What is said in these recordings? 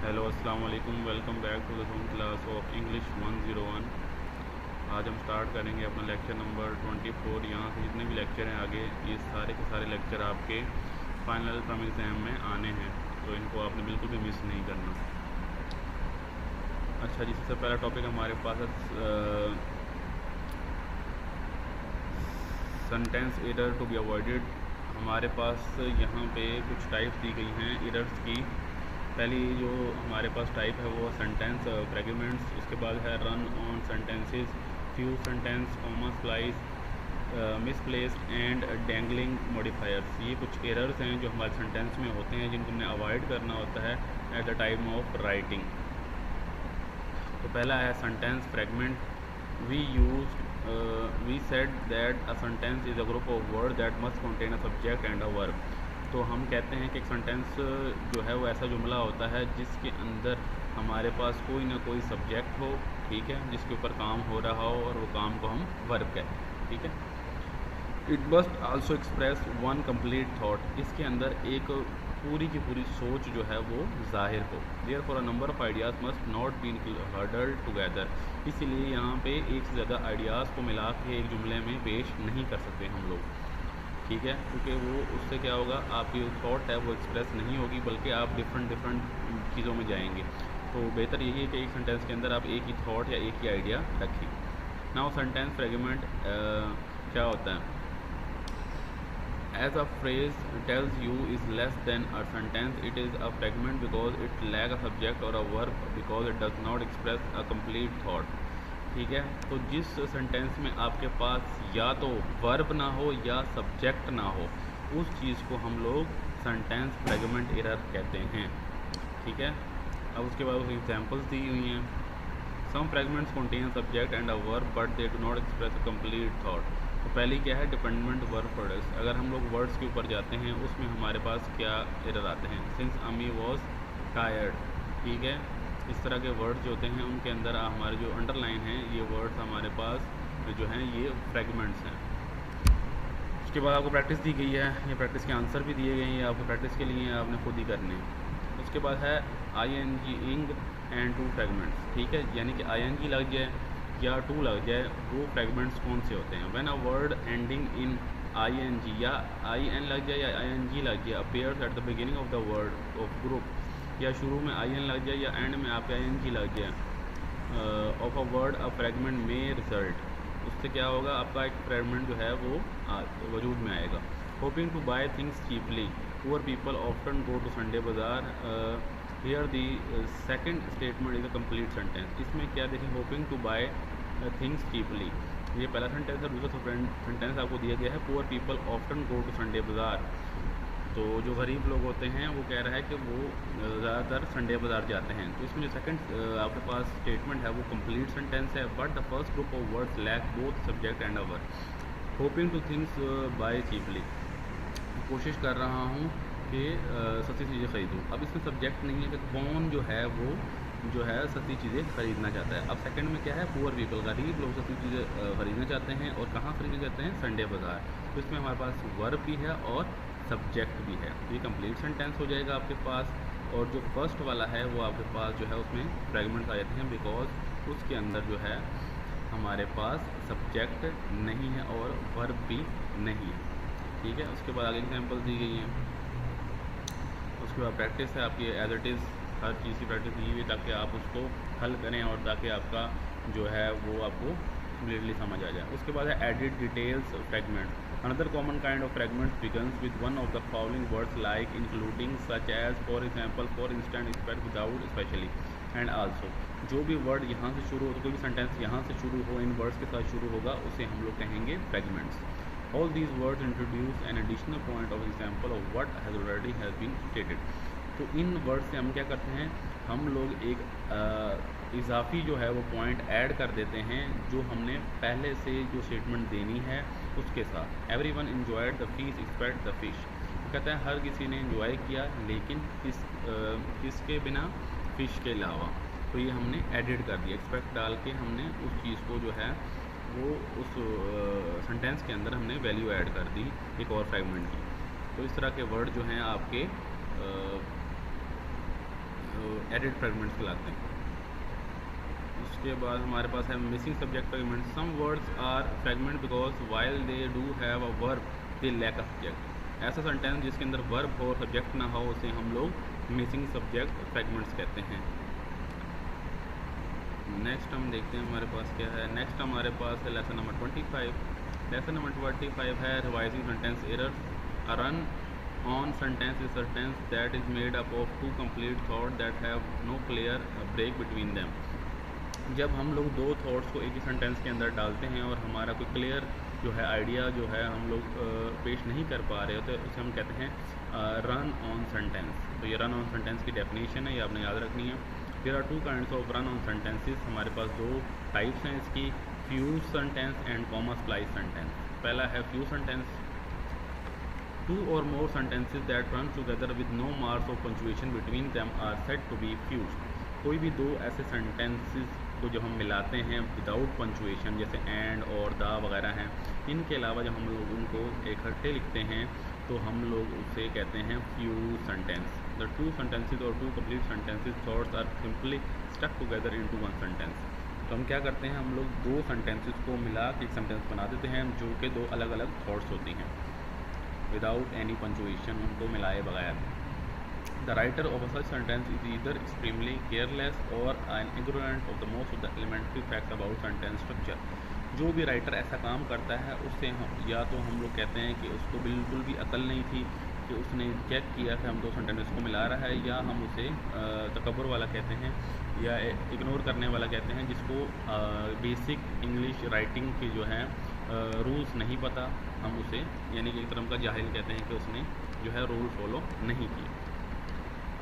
Hello अस्सलाम वालेकुम। Welcome back to the home class of English 101। आज हम स्टार्ट करेंगे अपना लेक्चर नंबर 24। यहाँ से जितने भी लेक्चर हैं आगे, ये सारे के सारे लेक्चर आपके फाइनल टर्म एग्ज़ाम में आने हैं, तो इनको आपने बिल्कुल भी मिस नहीं करना। अच्छा जी, सबसे पहला टॉपिक हमारे पास है sentence error to be avoided. हमारे पास यहाँ पे कुछ टाइप्स दी गई हैं एरर्स की। पहली जो हमारे पास टाइप है वो सेंटेंस फ्रेगमेंट्स, उसके बाद है run on sentences, few sentence, comma splice, misplaced and dangling modifiers. ये कुछ एरर्स हैं जो हमारे सेंटेंस में होते हैं, जिनको हमने अवॉइड करना होता है at the time of writing. तो पहला है sentence fragment. We said that a sentence is a group of word that must contain a subject and a verb. तो हम कहते हैं कि एक सेंटेंस जो है वो ऐसा जुमला होता है जिसके अंदर हमारे पास कोई ना कोई सब्जेक्ट हो, ठीक है, जिसके ऊपर काम हो रहा हो और वो काम को हम वर्ब कहते हैं, ठीक है। It must also express one complete thought. इसके अंदर एक पूरी की पूरी सोच जो है वो जाहिर हो। Therefore a number of ideas must not been hurdle together. इसीलिए यहाँ पे एक से ज़्यादा आइडियाज़ को मिला के एक जुमले में पेश नहीं कर सकते हम लोग, ठीक है, क्योंकि वो उससे क्या होगा, आपकी जो थॉट है वो एक्सप्रेस नहीं होगी, बल्कि आप डिफरेंट चीज़ों में जाएंगे। तो बेहतर यही है कि एक सेंटेंस के अंदर आप एक ही थॉट या एक ही आइडिया रखें। नाउ सेंटेंस फ्रेगमेंट क्या होता है? As a phrase tells you is less than a sentence, it is a fragment because it lacks a subject or a verb because it does not express a complete thought। ठीक है, तो जिस sentence में आपके पास या तो verb ना हो या सब्जेक्ट ना हो, उस चीज़ को हम लोग सेंटेंस फ्रेगमेंट एरर कहते हैं, ठीक है। अब उसके बाद कुछ एग्जांपल्स दी हुई हैं। Some fragments contain subject and a verb but they do not express a complete thought. तो पहली क्या है? Dependent verb products. अगर हम लोग वर्ड्स के ऊपर जाते हैं, उसमें हमारे पास क्या एरर आते हैं? सिंस अमी वॉज टायर्ड, ठीक है। इस तरह के वर्ड्स जो होते हैं उनके अंदर हमारे जो अंडरलाइन हैं, ये वर्ड्स हमारे पास जो हैं ये फ्रेगमेंट्स हैं। उसके बाद आपको प्रैक्टिस दी गई है, ये प्रैक्टिस के आंसर भी दिए गए हैं आपको, प्रैक्टिस के लिए आपने खुद ही करने हैं। उसके बाद है ING इंग एंड टू फ्रेगमेंट्स, ठीक है, यानी कि ING लग जाए या टू लग जाए, वो फ्रेगमेंट्स कौन से होते हैं? When a word ending in ING या IN लग जाए या ING लग जाए appears at the beginning of the word of group, या शुरू में IN लग जाए या एंड में आपका ING लग जाए of a word a fragment में रिजल्ट। उससे क्या होगा? आपका एक फ्रेगमेंट जो है वो वजूद में आएगा। Hoping to buy things cheaply, poor people often go to Sunday bazaar. Here the second statement is a complete sentence. इसमें क्या देखें? Hoping to buy things cheaply, ये पहला सेंटेंस है। दूसरा सेंटेंस आपको दिया गया है poor people often go to Sunday bazaar. तो जो गरीब लोग होते हैं वो कह रहा है कि वो ज़्यादातर संडे बाज़ार जाते हैं। तो इसमें जो सेकंड आपके पास स्टेटमेंट है वो कंप्लीट सेंटेंस है, but the first group of words lack both subject and a verb. Hoping to things by cheaply, कोशिश कर रहा हूँ कि सस्ती चीज़ें ख़रीदूँ। अब इसमें सब्जेक्ट नहीं है कि कौन जो है वो जो है सस्ती चीज़ें ख़रीदना चाहता है। अब सेकंड में क्या है? पुअर पीपल, गरीब लोग सस्ती चीज़ें ख़रीदना चाहते हैं, और कहाँ ख़रीदना चाहते हैं? Sunday bazaar. तो इसमें हमारे पास वर्ब भी है और सब्जेक्ट भी है, तो ये कंप्लीट सेंटेंस हो जाएगा आपके पास। और जो फर्स्ट वाला है वो आपके पास जो है उसमें फ्रेगमेंट्स आ जाते हैं, बिकॉज उसके अंदर जो है हमारे पास सब्जेक्ट नहीं है और वर्ब भी नहीं है, ठीक है। उसके बाद आगे एग्जांपल दी गई हैं। उसके बाद प्रैक्टिस है आपकी एज इट इज़, हर चीज़ की प्रैक्टिस दी हुई है ताकि आप उसको हल करें और ताकि आपका जो है वो आपको क्लियरली समझ आ जाए। उसके बाद है added details fragment. Another common kind of fragments begins with one of the following words like including, such as, for example, for instant, expect, without, specially and also. जो भी वर्ड यहाँ से शुरू हो, कोई भी सेंटेंस यहाँ से शुरू हो, इन वर्ड्स के साथ शुरू होगा, उसे हम लोग कहेंगे fragments. All these words introduce an additional point of example of what has already has been stated। तो इन वर्ड से हम क्या करते हैं? हम लोग एक इजाफी जो है वो पॉइंट ऐड कर देते हैं जो हमने पहले से जो स्टेटमेंट देनी है उसके साथ। Everyone enjoyed the fish expect the fish, कहता है हर किसी ने एंजॉय किया, लेकिन किसके बिना? फ़िश के अलावा। तो ये हमने एडिट कर दिया, एक्सपेक्ट डाल के हमने उस चीज़ को जो है वो उस सेंटेंस के अंदर हमने वैल्यू ऐड कर दी एक और फ्रेगमेंट की। तो इस तरह के वर्ड जो हैं आपके एडिड फ्रेगमेंट्स कहलाते हैं। उसके बाद हमारे पास है missing subject fragment. Some words are fragment because while they do have a verb they lack a subject. ऐसा सेंटेंस जिसके अंदर वर्ब हो और सब्जेक्ट ना हो उसे हम लोग मिसिंग सब्जेक्ट फ्रेगमेंट्स कहते हैं। नेक्स्ट हम देखते हैं हमारे पास क्या है। नेक्स्ट हमारे पास है लेसन नंबर 25। लेसन नंबर 25 है revising sentence errors. A run on sentence is sentence that is made up of two complete thought that have no clear break between them. जब हम लोग दो थॉट्स को एक ही सेंटेंस के अंदर डालते हैं और हमारा कोई क्लियर जो है आइडिया जो है हम लोग पेश नहीं कर पा रहे होते, उसे हम कहते हैं रन ऑन सेंटेंस। तो ये रन ऑन सेंटेंस की डेफिनेशन है, ये आपने याद रखनी है। There are two kinds of run on sentences. हमारे पास दो टाइप्स हैं इसकी, fuse sentence and comma splice sentence. पहला है fuse sentence. Two or more sentences that run together with no marks of punctuation between them are said to be fuse. कोई भी दो ऐसे सेंटेंसेस को जो हम मिलाते हैं विदाउट पंक्चुएशन, जैसे एंड और द वगैरह हैं, इनके अलावा जब हम लोग उनको इकट्ठे लिखते हैं तो हम लोग उसे कहते हैं fuse sentence. The two sentences or two complete sentences thoughts are simply stuck together into one sentence. तो हम क्या करते हैं, हम लोग दो सेंटेंसेस को मिला के एक सेंटेंस बना देते हैं जो कि दो अलग अलग थॉट्स होती हैं विदाउट एनी पंक्चुएशन, उनको मिलाए बगैर। The writer of a such sentence is either extremely careless or an ignorant of the most of the elementary facts about sentence structure। जो भी राइटर ऐसा काम करता है उससे हम या तो हम लोग कहते हैं कि उसको बिल्कुल भी अकल नहीं थी कि उसने चेक किया कि हम दो सेंटेंस को मिला रहा है, या हम उसे तकब्बुर वाला कहते हैं या इग्नोर करने वाला कहते हैं, जिसको बेसिक इंग्लिश राइटिंग की जो है रूल्स नहीं पता, हम उसे यानी कि एक तरह का जाहिल कहते हैं कि उसने जो है रूल फॉलो नहीं किया।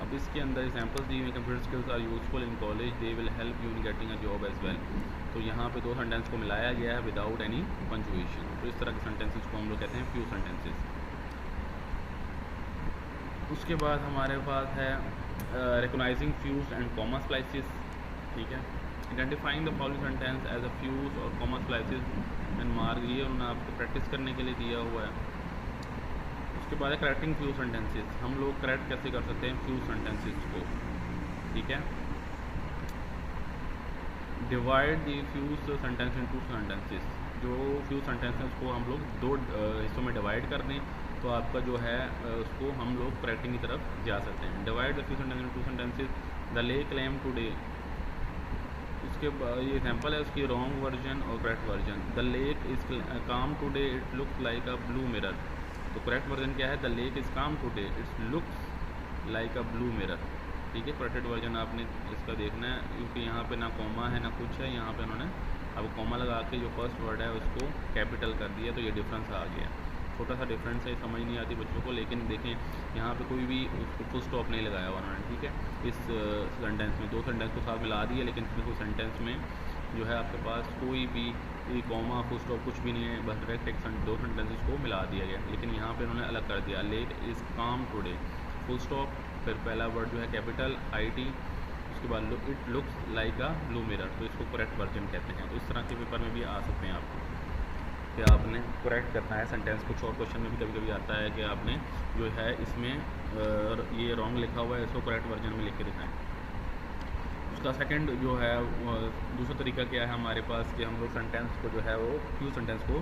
अब इसके अंदर एग्जांपल्स दी हुई, computer skills are useful in college, they will help you in getting a job as well. तो यहाँ पे दो सेंटेंस को मिलाया गया है विदाउट एनी पंक्चुएशन। तो इस तरह के सेंटेंसेस को हम लोग कहते हैं फ्यू सेंटेंसेस। उसके बाद हमारे पास है recognising fuse and comma splices. ठीक है, identifying the following sentence as a fuse or comma splices and mark, ये उन्होंने आपको प्रैक्टिस करने के लिए दिया हुआ है। उसके बाद है करेक्टिंग फ्यूज सेंटेंसेस। हम लोग करेक्ट कैसे कर सकते हैं फ्यूज सेंटेंसेस को। ठीक है, divide the fuse sentence into sentences. जो फ्यूज सेंटेंसेस को हम लोग दो हिस्सों में डिवाइड कर दें तो आपका जो है उसको हम लोग करेक्टिंग की तरफ जा सकते हैं। Divide the fuse sentence into sentences. The lake calm today, उसके बाद ये एग्जांपल है उसकी रॉन्ग वर्जन और correct version. The lake is calm today, it looks like a blue mirror. तो करेक्ट वर्जन क्या है, the lake is calm today, it's looks like a blue mirror. ठीक है, करेक्टेड वर्जन आपने इसका देखना है, क्योंकि यहाँ पे ना कॉमा है ना कुछ है। यहाँ पे उन्होंने अब कॉमा लगा के जो फर्स्ट वर्ड है उसको कैपिटल कर दिया, तो ये डिफरेंस आ गया। छोटा सा डिफरेंस है, समझ नहीं आती बच्चों को, लेकिन देखें यहाँ पे कोई भी उसको फुल स्टॉप नहीं लगाया हुआ उन्होंने। ठीक है, इस सेंटेंस में दो सेंटेंस को साथ मिला दिया, लेकिन इसमें कोई सेंटेंस में जो है आपके पास कोई भी कॉमा फुल स्टॉप कुछ भी नहीं है, बस डायरेक्ट एक दो सेंटेंसेस को मिला दिया गया। लेकिन यहाँ पे उन्होंने अलग कर दिया, lake is calm today full stop, फिर पहला वर्ड जो है कैपिटल IT, उसके बाद it looks like a blue mirror. तो इसको करेक्ट वर्जन कहते हैं। इस तरह के पेपर में भी आ सकते हैं आपको कि आपने करेक्ट करना है सेंटेंस। कुछ और क्वेश्चन में भी कभी कभी आता है कि आपने जो है इसमें ये रॉन्ग लिखा हुआ है, इसको करेक्ट वर्जन में लिख के दिखाएँ। उसका सेकंड जो है दूसरा तरीका क्या है हमारे पास कि हम लोग सेंटेंस को जो है वो फ्यू सेंटेंस को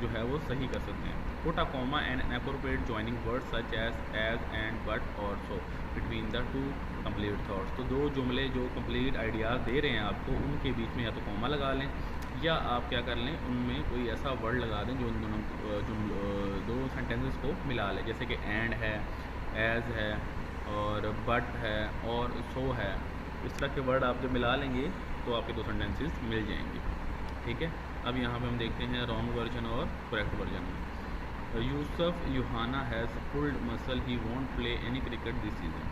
जो है वो सही कर सकते हैं। Put a comma and an appropriate joining word such as and but or so between the two complete thoughts. तो दो जुमले जो कंप्लीट आइडियाज़ दे रहे हैं आपको, उनके बीच में या तो कॉमा लगा लें या आप क्या कर लें, उनमें कोई ऐसा वर्ड लगा दें जो उन दोनों दो सेंटेंसेस को मिला लें। जैसे कि एंड है, एज है और बट है और सो है। इस तरह के वर्ड आप जब मिला लेंगे तो आपके दो सेंटेंसेस मिल जाएंगे। ठीक है, अब यहाँ पे हम देखते हैं रॉन्ग वर्जन और करेक्ट वर्जन में। Yousuf Youhana has pulled muscle, he won't play any cricket this season.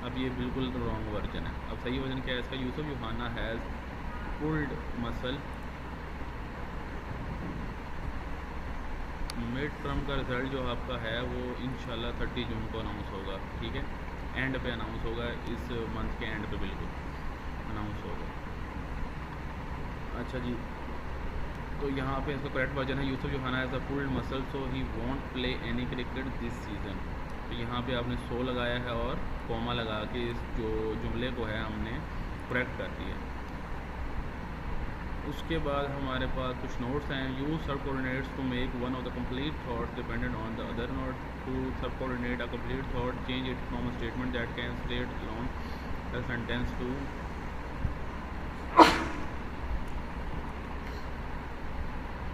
अब ये बिल्कुल रॉन्ग वर्जन है। अब सही वर्जन क्या है इसका, Yousuf Youhana has pulled muscle. Mid term का रिज़ल्ट जो आपका है वो इंशाल्लाह 30 जून को अनाउंस होगा। ठीक है, एंड पे अनाउंस होगा, इस मंथ के एंड पे बिल्कुल अनाउंस होगा। अच्छा जी, तो यहाँ पे इसका करेक्ट वर्जन है Yousuf Youhana has a pulled muscle so he won't play any cricket this season. तो यहाँ पे आपने सो लगाया है और कॉमा लगा के इस जो जुमले को है हमने करेक्ट कर दिया। उसके बाद हमारे पास कुछ नोट्स हैं। Use sub coordinates to make one of the complete thoughts dependent on the other note. To sub coordinate a complete thought, change it from a statement that can state alone the sentence to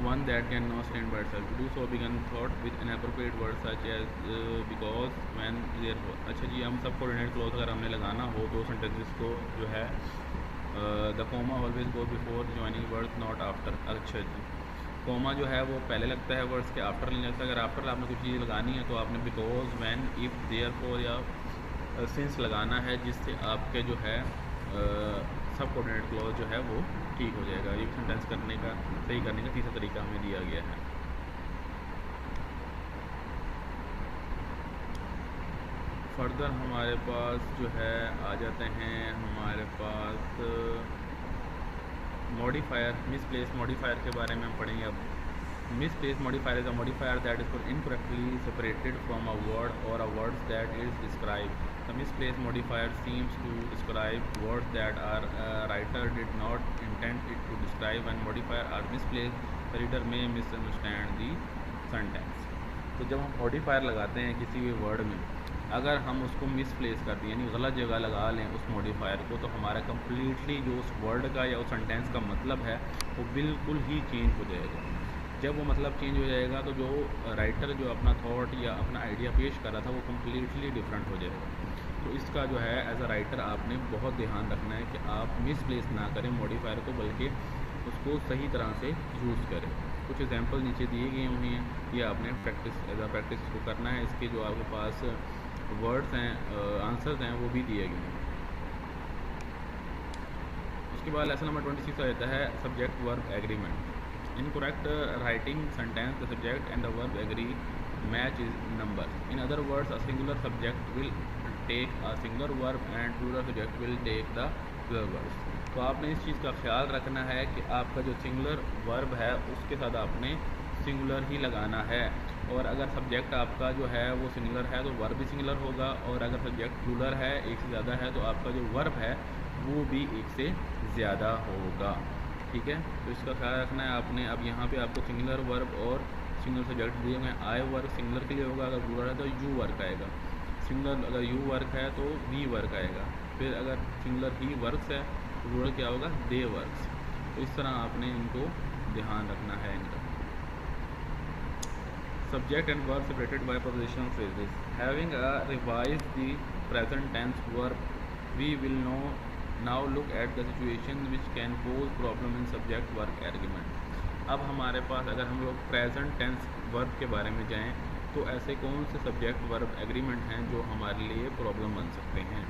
one that can now stand by itself. To do so, begin thought with an appropriate word such as because, when, therefore. अच्छा जी, हम सब coordinate clause अगर हमने लगाना हो तो sentences को जो है the comma always go before joining words not after. अच्छा जी, कॉमा जो है वो पहले लगता है वर्ड्स के, आफ्टर नहीं लगता। अगर आफ्टर आपने कुछ चीज़ लगानी है तो आपने बिकॉज, व्हेन, इफ़, देयरफॉर या सिंस लगाना है, जिससे आपके जो है सब कोऑर्डिनेट क्लॉज जो है वो ठीक हो जाएगा। ये सेंटेंस करने का सही करने का तीसरा तरीका हमें दिया गया है। फर्दर हमारे पास जो है आ जाते हैं हमारे पास मॉडिफायर, मिसप्लेस मॉडिफायर के बारे में हम पढ़ेंगे अब। Misplace modifier is a modifier that is incorrectly separated from a word or a words that is describe. The misplaced modifier seems to describe words that writer did not intend it to describe. When modifier are misplaced, the reader may misunderstand the sentence. तो जब हम modifier लगाते हैं किसी भी word में, अगर हम उसको मिसप्लेस कर दें यानी गलत जगह लगा लें उस मॉडिफायर को, तो हमारा कम्प्लीटली जो उस वर्ड का या उस सेंटेंस का मतलब है वो बिल्कुल ही चेंज हो जाएगा। जब वो मतलब चेंज हो जाएगा तो जो राइटर जो अपना थॉट या अपना आइडिया पेश कर रहा था वो कम्प्लीटली डिफरेंट हो जाएगा। तो इसका जो है एज अ राइटर आपने बहुत ध्यान रखना है कि आप मिसप्लेस ना करें मॉडिफायर को, बल्कि उसको सही तरह से यूज़ करें। कुछ एग्जांपल नीचे दिए गए हुए हैं, ये आपने प्रैक्टिस एज अ प्रैक्टिस को करना है। इसके जो आपके पास वर्ड्स हैं, आंसर्स हैं, वो भी दिए गए हैं। उसके बाद लेसन नंबर 26 आ जाता है subject verb agreement. Incorrect writing sentence, the subject and the verb agree, match is number. In other words, a singular subject will take a singular verb and plural subject will take the plural verbs. तो आपने इस चीज़ का ख्याल रखना है कि आपका जो सिंगुलर वर्ब है उसके साथ आपने सिंगुलर ही लगाना है, और अगर सब्जेक्ट आपका जो है वो सिंगुलर है तो वर्ब भी सिंगुलर होगा, और अगर सब्जेक्ट प्लूरल है, एक से ज़्यादा है, तो आपका जो वर्ब है वो भी एक से ज़्यादा होगा। ठीक है, तो इसका ख्याल रखना है आपने। अब यहाँ पे आपको सिंगुलर वर्ब और सिंगुलर सब्जेक्ट दिए हुए हैं। आई वर्क सिंगुलर के लिए होगा, अगर प्लूरल है तो यू वर्क आएगा। सिंगुलर अगर यू वर्क है तो वी वर्क आएगा। फिर अगर सिंगुलर ही वर्क्स है तो प्लूरल क्या होगा, दे वर्क्स। तो इस तरह आपने इनको ध्यान रखना है इनका। Subject and verb separated by prepositional phrases. Having revise the present tense verb, we will no now look at the situation which can cause problem in subject verb agreement। अब हमारे पास अगर हम लोग प्रेजेंट टेंस वर्ब के बारे में जाएं तो ऐसे कौन से सब्जेक्ट वर्ब एग्रीमेंट हैं जो हमारे लिए प्रॉब्लम बन सकते हैं।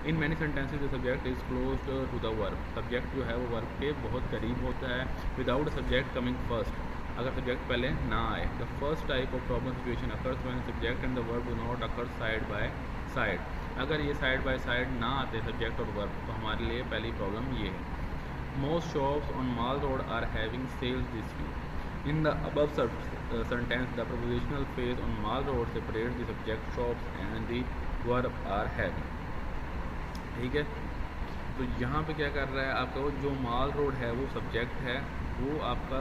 In many sentences the subject is close to the verb. Subject जो है वो वर्ब के बहुत करीब होता है। विदाउट सब्जेक्ट कमिंग फर्स्ट, अगर सब्जेक्ट पहले ना आए। The first type of problem situation occurs when subject and the verb do not occur side by side. अगर ये साइड बाय साइड ना आते सब्जेक्ट और वर्ब, तो हमारे लिए पहली प्रॉब्लम ये है। Most shops on Mall Road are having sales this week. In the above sentence the prepositional phrase on Mall Road separate the subject shops and the verb are having. ठीक है, तो यहाँ पे क्या कर रहा है आपका, वो जो माल रोड है वो सब्जेक्ट है, वो आपका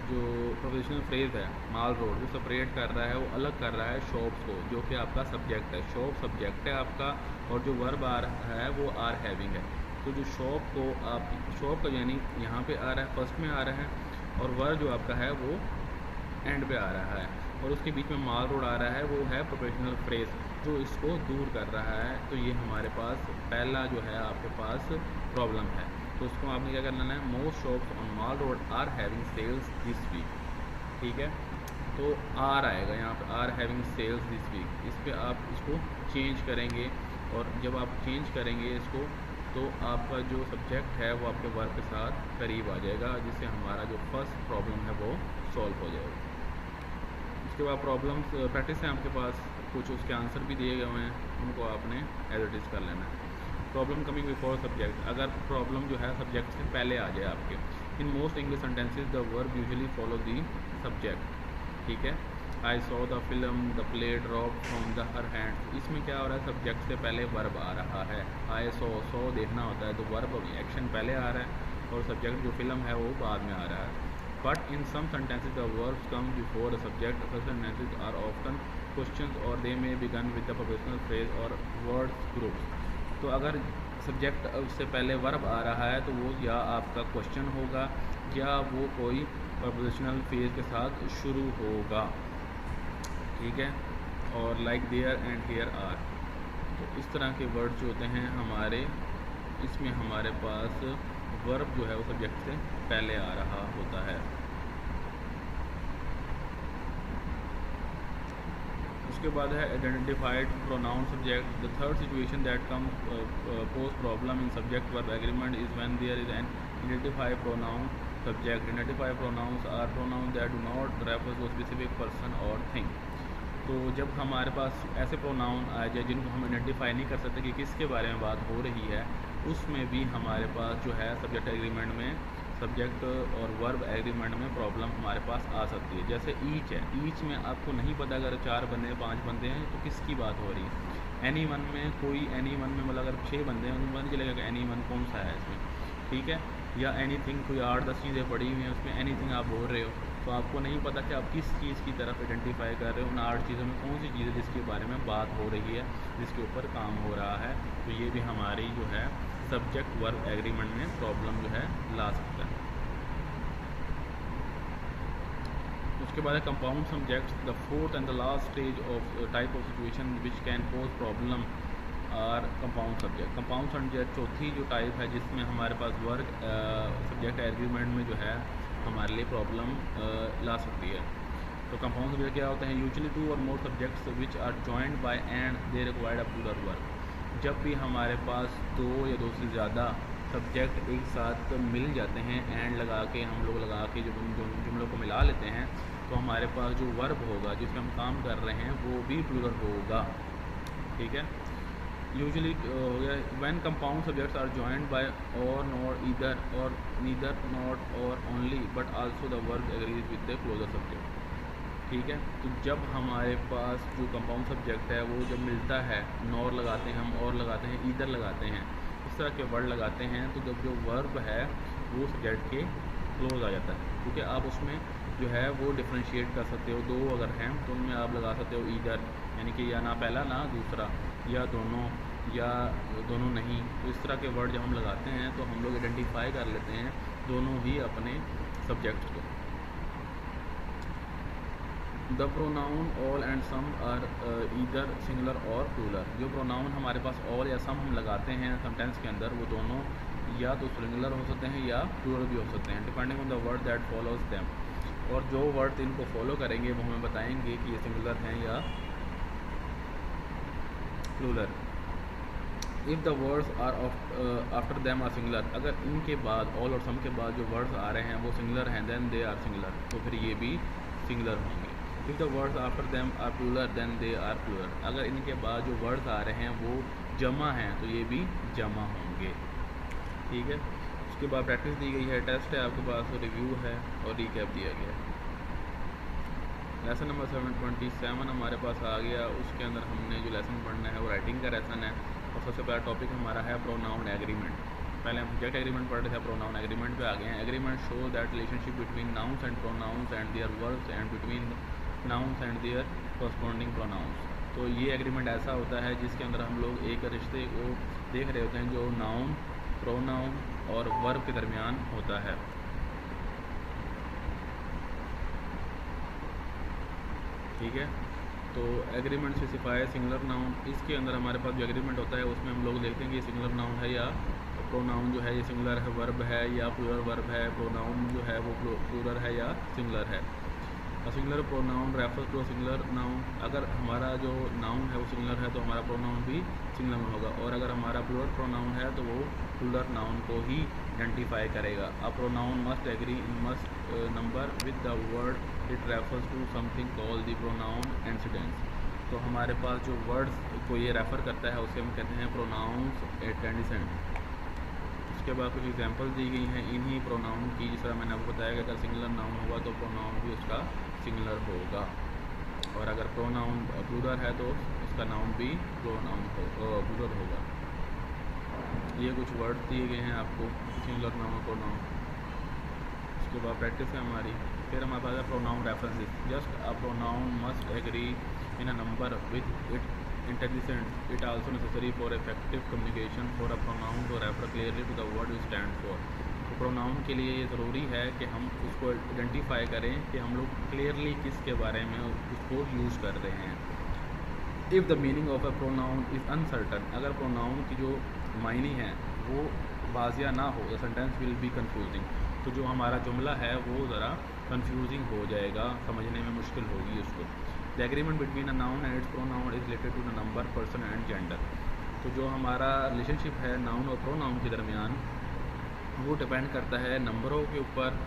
जो प्रोफेशनल फ्रेज है माल रोड वो सेपरेट कर रहा है, वो अलग कर रहा है शॉप्स को, जो कि आपका सब्जेक्ट है। शॉप सब्जेक्ट है आपका, और जो वर्ब आ रहा है वो आर हैविंग है। तो जो शॉप को आप शॉप का यानी यहाँ पे आ रहा है, फर्स्ट में आ रहा है, और वर्ब जो आपका है वो एंड पे आ रहा है, और उसके बीच में माल रोड आ रहा है, वो है प्रोफेशनल फ्रेज जो इसको दूर कर रहा है। तो ये हमारे पास पहला जो है आपके पास प्रॉब्लम है। तो उसको आपने क्या करना है, most shops on Mall Road are having sales this week. ठीक है, तो आर आएगा यहाँ पे, are having sales this week. इस पर आप इसको चेंज करेंगे, और जब आप चेंज करेंगे इसको तो आपका जो सब्जेक्ट है वो आपके वर्ब के साथ करीब आ जाएगा, जिससे हमारा जो फर्स्ट प्रॉब्लम है वो सॉल्व हो जाएगा। उसके बाद प्रॉब्लम्स प्रैक्टिस है आपके पास, कुछ उसके आंसर भी दिए गए हैं, उनको आपने एज इट इज़ कर लेना है। प्रॉब्लम कमिंग बिफोर सब्जेक्ट, अगर प्रॉब्लम जो है सब्जेक्ट से पहले आ जाए आपके। In most English sentences the verb usually follow the subject. ठीक है, I saw the film, the play drop from the her hand. इसमें क्या हो रहा है, सब्जेक्ट से पहले वर्ब आ रहा है। आई सॉ देखना होता है तो वर्ब एक्शन पहले आ रहा है और सब्जेक्ट जो फिल्म है वो बाद में आ रहा है। But in some sentences the verbs come before the subject. Such sentences are often questions or they may begin with the prepositional phrase or words groups. तो अगर सब्जेक्ट से पहले वर्ब आ रहा है तो वो या आपका क्वेश्चन होगा या वो कोई प्रपोजिशनल फ्रेज के साथ शुरू होगा, ठीक है। और like there and here are, तो इस तरह के वर्ड जो होते हैं हमारे, इसमें हमारे पास वर्ब जो है वो सब्जेक्ट से पहले आ रहा होता है। उसके बाद है identified pronoun subject. The third situation that come pose problem in subject verb agreement is when there is an identified pronoun subject. Identified pronouns are pronoun that do not refer to specific person or thing. तो जब हमारे पास ऐसे pronoun आ जाए जिनको हम identify नहीं कर सकते कि किसके बारे में बात हो रही है, उसमें भी हमारे पास जो है सब्जेक्ट एग्रीमेंट में, सब्जेक्ट और वर्ब एग्रीमेंट में प्रॉब्लम हमारे पास आ सकती है। जैसे ईच है, ईच में आपको नहीं पता अगर 4 बंदे 5 बंदे हैं तो किसकी बात हो रही है। एनी वन में कोई, एनी वन में मतलब अगर 6 बंदे हैं तो पता नहीं चलेगा कि एनी वन कौन सा है इसमें, ठीक है। या एनीथिंग, कोई 8-10 चीज़ें पड़ी हुई हैं उसमें एनीथिंग आप बोल रहे हो तो आपको नहीं पता कि आप किस चीज़ की तरफ आइडेंटिफाई कर रहे हो। उन 8 चीज़ों में कौन सी चीज़ है जिसके बारे में बात हो रही है, जिसके ऊपर काम हो रहा है। तो ये भी हमारी जो है सब्जेक्ट वर्ब एग्रीमेंट में प्रॉब्लम जो है ला सकता है। उसके बाद है compound subjects. The fourth and the last stage of type of situation which can pose problem are compound subject. Compound subject चौथी जो टाइप है जिसमें हमारे पास वर्ब सब्जेक्ट एग्रीमेंट में जो है हमारे लिए प्रॉब्लम ला सकती है। तो कंपाउंड सब्जेक्ट क्या होते हैं, usually 2 or more subjects which are joined by and they required a plural verb. जब भी हमारे पास 2 या 2 से ज़्यादा सब्जेक्ट एक साथ मिल जाते हैं, एंड लगा के हम लोग लगा के जो जुमलों को मिला लेते हैं, तो हमारे पास जो वर्ब होगा जिसमें हम काम कर रहे हैं वो भी प्लूरल होगा, ठीक है। यूजुअली हो गया when compound subjects are joined by or not either or neither not or only but also the verb agrees with the closer subject, ठीक है। तो जब हमारे पास जो कंपाउंड सब्जेक्ट है वो जब मिलता है, नॉर लगाते हैं हम, और लगाते हैं, ईदर लगाते हैं, इस तरह के वर्ड लगाते हैं, तो जब जो वर्ब है वो सब्जेक्ट के क्लोज आ जाता है, क्योंकि आप उसमें जो है वो डिफ्रेंशिएट कर सकते हो। 2 अगर हैं तो उनमें आप लगा सकते हो ईदर, यानी कि या ना पहला ना दूसरा, या दोनों, या दोनों नहीं। तो इस तरह के वर्ड जब हम लगाते हैं तो हम लोग आइडेंटिफाई कर लेते हैं दोनों ही अपने सब्जेक्ट्स को। The pronoun all and some are either singular or plural. जो प्रोनाउन हमारे पास ऑल या सम हम लगाते हैं सेंटेंस के अंदर, वो दोनों या तो सिंगुलर हो सकते हैं या प्लूरल भी हो सकते हैं, depending on the word that follows them. और जो वर्ड इनको फॉलो करेंगे वो हमें बताएंगे कि ये सिंगुलर हैं या plural. If the words are after them are singular, अगर इनके बाद ऑल और सम के बाद जो वर्ड्स आ रहे हैं वो सिंगुलर हैं, देन दे आर सिंगुलर, तो फिर ये भी सिंगुलर होंगे। If the words after them are plural then they are plural, अगर इनके बाद जो वर्ड्स आ रहे हैं वो जमा हैं तो ये भी जमा होंगे, ठीक है। उसके बाद प्रैक्टिस दी गई है, टेस्ट है आपके पास, रिव्यू है और रिकैप दिया गया है। लेसन नंबर 727 हमारे पास आ गया। उसके अंदर हमने जो लेसन पढ़ना है वो राइटिंग का लेसन है, और सबसे पहला टॉपिक हमारा है प्रोनाउन एग्रीमेंट। पहले हम सब्जेक्ट एग्रीमेंट पढ़ रहे थे, प्रोनाउन एग्रीमेंट पे आ गए हैं। Agreement show that relationship between nouns and pronouns and their verbs and between nouns and their corresponding pronouns. तो ये एग्रीमेंट ऐसा होता है जिसके अंदर हम लोग एक रिश्ते को देख रहे होते हैं जो नाउन, प्रोनाउन और वर्ब के दरमियान होता है। ठीक है, तो एग्रीमेंट स्पेसिफाई सिंगुलर नाउन। इसके अंदर हमारे पास जो एग्रीमेंट होता है उसमें हम लोग देखते हैं कि सिंगुलर नाउन है या प्रोनाउन जो है ये सिंगुलर है, वर्ब है या प्लूरल वर्ब है, प्रोनाउन जो है वो प्लूरल है या सिंगुलर है। Singular pronoun refers to singular noun, अगर हमारा जो नाउन है वो सिंगुलर है तो हमारा प्रोनाउन भी सिंगुलर में होगा, और अगर हमारा प्लूरल प्रोनाउन है तो वो प्लूरल नाउन को ही आइडेंटिफाई करेगा। A pronoun must agree in must number with the word it refers to something call the pronoun antecedents. तो हमारे पास जो वर्ड्स को ये रेफ़र करता है उसे हम कहते हैं प्रोनाउंस एंटीसेडेंट। उसके बाद कुछ एग्जांपल दी गई हैं इन्हीं प्रोनाउन की, जिस तरह मैंने आपको बताया कि अगर सिंगुलर नाउन होगा तो प्रोनाउन भी उसका सिंगुलर होगा। और अगर प्रोनाउन प्लूरल है तो उसका नाउन भी प्लूरल होगा। ये कुछ वर्ड दिए गए हैं आपको, सिंगुलर नाउन और प्रोनाउन। उसके बाद प्रैक्टिस है हमारी। फिर हमारे पास है pronoun references. Just a pronoun must agree in a number with it intelligent it also necessary for effective communication for a pronoun to refer clearly to the word you stand for. तो pronoun के लिए ये ज़रूरी है कि हम उसको identify करें कि हम लोग क्लियरली किसके बारे में उसको यूज़ कर रहे हैं। If the meaning of a pronoun is uncertain, अगर प्रोनाउन की जो मायने है वो वाज़िया ना हो, the sentence will be confusing, तो जो हमारा जुमला है वो ज़रा कन्फ्यूजिंग हो जाएगा, समझने में मुश्किल होगी उसको। The agreement between a noun and its pronoun is related to the number, person and gender. तो जो हमारा रिलेशनशिप है नाउन और प्रोनाउन के दरमियान वो डिपेंड करता है नंबरों के ऊपर,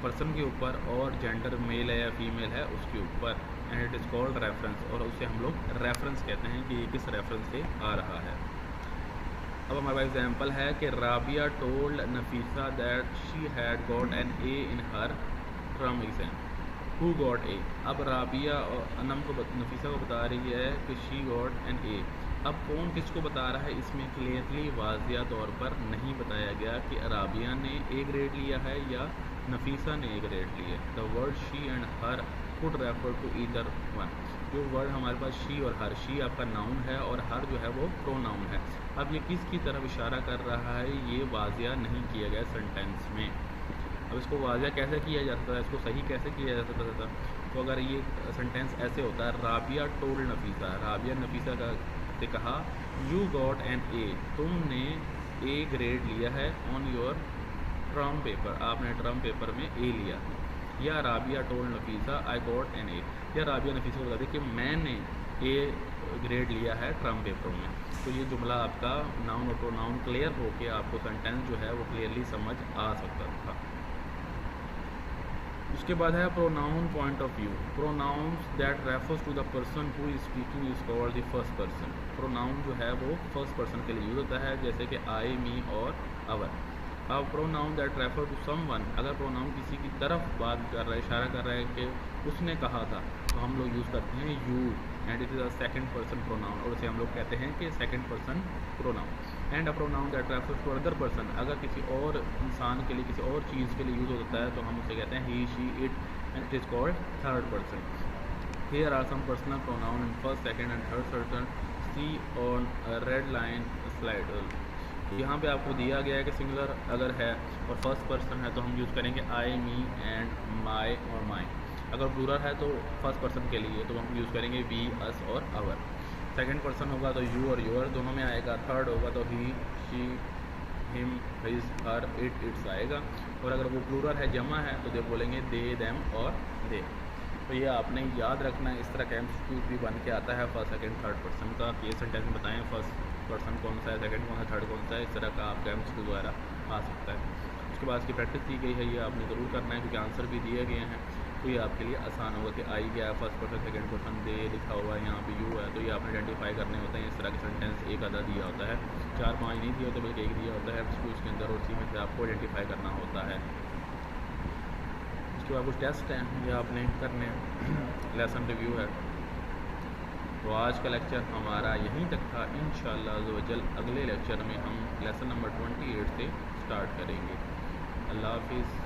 पर्सन के ऊपर और जेंडर मेल है या फीमेल है उसके ऊपर। And it is called reference, और उसे हम लोग रेफरेंस कहते हैं कि ये किस रेफरेंस से आ रहा है। अब हमारे पास एग्जाम्पल है कि Rabia told Nafisa that she had got an A in her term exam. Who got A, अब राबिया और अनम को नफीसा को बता रही है कि शी गॉट एन ए। अब कौन किसको बता रहा है, इसमें क्लियरली वाज़िया तौर पर नहीं बताया गया कि राबिया ने ए ग्रेड लिया है या नफीसा ने ए ग्रेड लिया। The word she and her could refer to either one. जो वर्ड हमारे पास शी और हर, शी आपका नाउन है और हर जो है वो प्रोनाउन है। अब ये किसकी तरफ इशारा कर रहा है ये वाज़िया नहीं किया गया सेंटेंस में। अब इसको वाज़िया कैसे किया जाता है, इसको सही कैसे किया जा सकता था। तो अगर ये सेंटेंस ऐसे होता है, राबिया टोल्ड नफीसा, राबिया नफीसा का से कहा यू गॉट एन ए, तुमने ए ग्रेड लिया है ऑन योर टर्म पेपर, आपने टर्म पेपर में ए लिया। या Rabia told Nafisa I got an A, या राबिया नफीसा को बता दी कि मैंने ए ग्रेड लिया है टर्म पेपर में। तो ये जुमला आपका नाउन और प्रोनाउन क्लियर हो के आपको सेंटेंस जो है वो क्लियरली समझ आ सकता था। उसके बाद है pronoun point of view. Pronouns that refers to the person who is speaking is called the first person. Pronoun जो है वो फर्स्ट पर्सन के लिए यूज होता है, जैसे कि आई, मी और अवर। अब pronoun that refer to someone, अगर प्रोनाउन किसी की तरफ बात कर रहा है, इशारा कर रहा है कि उसने कहा था, तो हम लोग यूज़ करते हैं you, and it is a second person pronoun, और उसे हम लोग कहते हैं कि second person pronoun. And a pronoun that refers to other person, अगर किसी और इंसान के लिए, किसी और चीज़ के लिए यूज़ होता है तो हम उसे कहते हैं he, she, it, and it is called third person. Here are some personal pronoun in first, second and third person, see on red line slide. यहाँ पे आपको दिया गया है कि सिंगुलर अगर है और फर्स्ट पर्सन है तो हम यूज़ करेंगे आई, मी एंड माई और माई। अगर प्लूरल है तो फर्स्ट पर्सन के लिए तो हम यूज़ करेंगे वी, अस और आवर। सेकंड पर्सन होगा तो यू और योर दोनों में आएगा। थर्ड होगा तो he, she, him, his, her, it, its आएगा। और अगर वो प्लूरल है, जमा है, तो दे बोलेंगे दे, देम और दे। तो ये आपने याद रखना है। इस तरह का एमसीक्यू भी बन के आता है फर्स्ट, सेकंड, थर्ड पर्सन का। ये सेंटेंस में बताएं फर्स्ट पर्सन कौन सा है, सेकंड कौन सा, थर्ड कौन सा है। इस तरह का आपका एमसीक्यू द्वारा आ सकता है। उसके बाद इसकी प्रैक्टिस की गई है, ये आपने ज़रूर करना है क्योंकि आंसर भी दिए गए हैं। तो ये आपके लिए आसान होगा कि आई गया फर्स्ट पर्सन, सेकंड पर्सन, दे लिखा हुआ है, यहाँ पे यू है, तो ये आपने आइडेंटिफाई करने होते हैं। इस तरह के सेंटेंस एक आधा दिया होता है, 4-5 नहीं दिया होता बल्कि एक दिया होता है एमसीक्यू के अंदर, और उसी में से आपको आइडेंटिफाई करना होता है। उसके बाद कुछ टेस्ट हैं, ये आपने करने हैं। लेसन रिव्यू है। तो आज का लेक्चर हमारा यहीं तक था। इंशाअल्लाह अज़्ज़ व जल अगले लेक्चर में हम लेसन नंबर 28 से स्टार्ट करेंगे। अल्लाह हाफिज़।